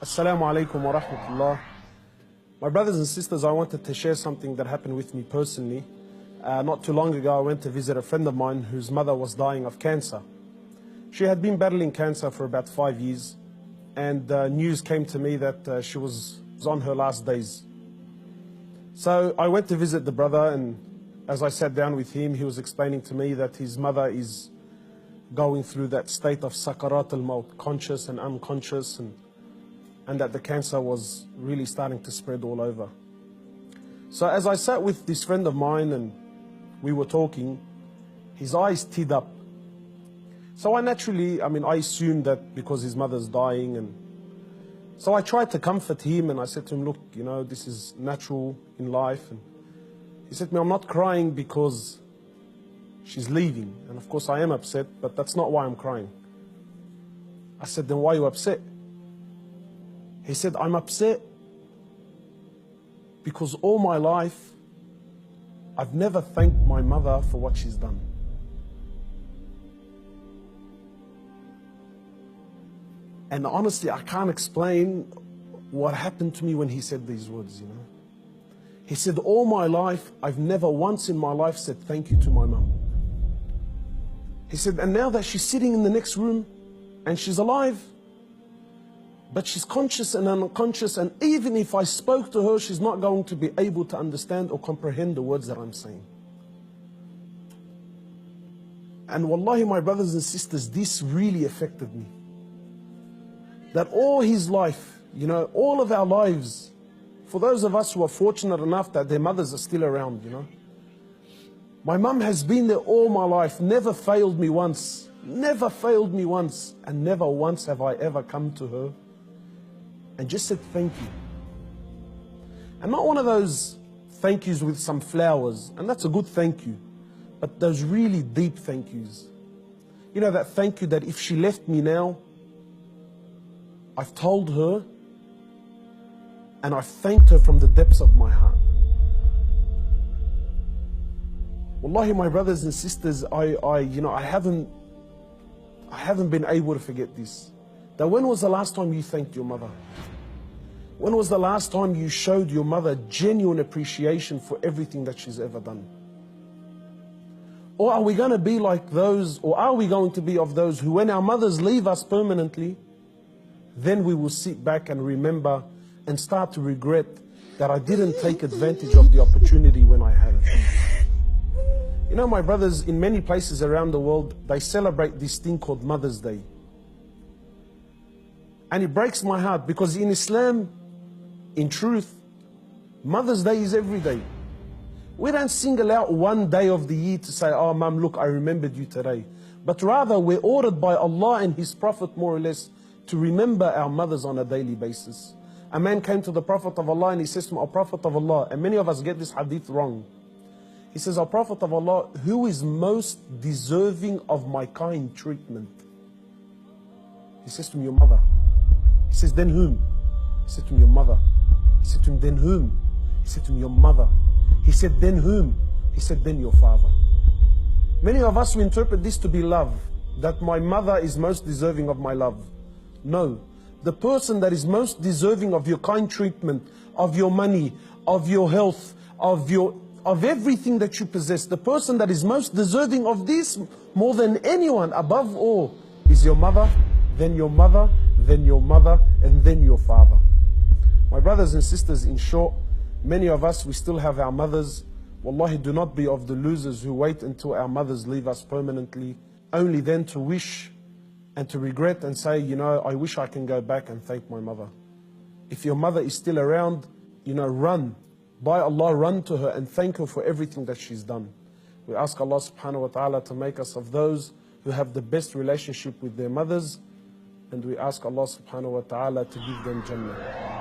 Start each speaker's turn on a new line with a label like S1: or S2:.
S1: Assalamu alaikum wa rahmatullah. My brothers and sisters, I wanted to share something that happened with me personally. Not too long ago, I went to visit a friend of mine whose mother was dying of cancer. She had been battling cancer for about 5 years, and news came to me that she was on her last days. So I went to visit the brother, and as I sat down with him, he was explaining to me that his mother is going through that state of sakarat al-maut, conscious and unconscious, and that the cancer was really starting to spread all over. So as I sat with this friend of mine and we were talking, his eyes teared up. So I assumed that because his mother's dying, and so I tried to comfort him, and I said to him, look, this is natural in life. And he said to me, I'm not crying because she's leaving. And of course I am upset, but that's not why I'm crying. I said, then why are you upset? He said, I'm upset because all my life, I've never thanked my mother for what she's done. And honestly, I can't explain what happened to me when he said these words, He said, all my life, I've never once in my life said thank you to my mum. He said, and now that she's sitting in the next room and she's alive, but she's conscious and unconscious, and even if I spoke to her, she's not going to be able to understand or comprehend the words that I'm saying. And wallahi, my brothers and sisters, this really affected me. That all his life, all of our lives, for those of us who are fortunate enough that their mothers are still around, my mum has been there all my life, never failed me once, and never once have I ever come to her and just said thank you. And not one of those thank yous with some flowers, and that's a good thank you, but those really deep thank yous. That thank you that if she left me now, I've told her and I've thanked her from the depths of my heart. Wallahi, my brothers and sisters, I haven't been able to forget this. That when was the last time you thanked your mother? When was the last time you showed your mother genuine appreciation for everything that she's ever done? Or are we going to be like those, or are we going to be of those who, when our mothers leave us permanently, then we will sit back and remember and start to regret that I didn't take advantage of the opportunity when I had it? My brothers, in many places around the world, they celebrate this thing called Mother's Day. And it breaks my heart because in Islam, in truth, Mother's Day is every day. We don't single out one day of the year to say, oh, Mum, look, I remembered you today. But rather, we're ordered by Allah and His Prophet, more or less, to remember our mothers on a daily basis. A man came to the Prophet of Allah and he says to him, O Prophet of Allah, and many of us get this hadith wrong. He says, O Prophet of Allah, who is most deserving of my kind treatment? He says to him, your mother. He says, then whom? He said to him, your mother. He said to him, then whom? He said to him, your mother. He said, then whom? He said, then your father. Many of us, we interpret this to be love, that my mother is most deserving of my love. No. The person that is most deserving of your kind treatment, of your money, of your health, of everything that you possess, the person that is most deserving of this more than anyone, above all, is your mother, then your mother, then your mother, and then your father. My brothers and sisters, in short, many of us, we still have our mothers. Wallahi, do not be of the losers who wait until our mothers leave us permanently, only then to wish and to regret and say, I wish I can go back and thank my mother. If your mother is still around, run. By Allah, run to her and thank her for everything that she's done. We ask Allah subhanahu wa ta'ala to make us of those who have the best relationship with their mothers, and we ask Allah subhanahu wa ta'ala to give them Jannah.